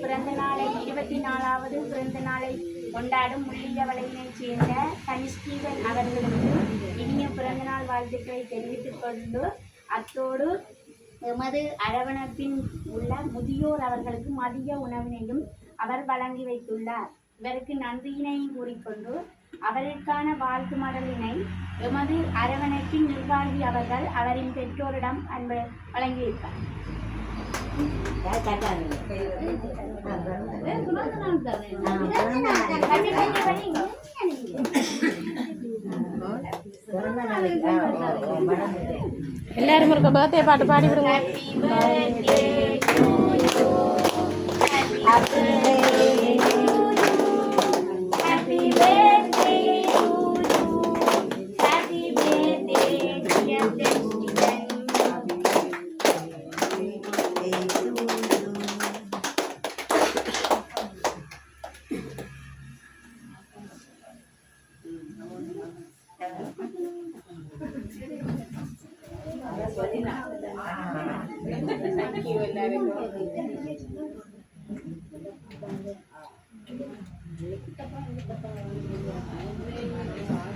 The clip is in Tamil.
பிறந்த நாளை 24வது பிறந்த நாளை கொண்டாடும் முள்ளியவளையினைச் சேர்ந்த தனிஸ்டீவன் அவர்களுக்கு இனிய பிறந்தநாள் வாழ்த்துக்களை தெரிவித்துக் கொண்டு அத்தோடு எமது அரவணைப்பில் உள்ள முதியோர் அவர்களுக்கு மதிய உணவினையும் அவர் வழங்கி வைத்துள்ளார். இவருக்கு நன்றியினையும் கூறிக்கொண்டு அவருக்கான வாழ்த்து மடலினை எமது அரவணைப்பின் நிர்வாகி அவர்கள் அவரின் பெற்றோரிடம் வழங்கியிருப்பார். எல்லாரும் இருக்க பர்த்டே பாட்டு பாடி விடுங்க. Thank you.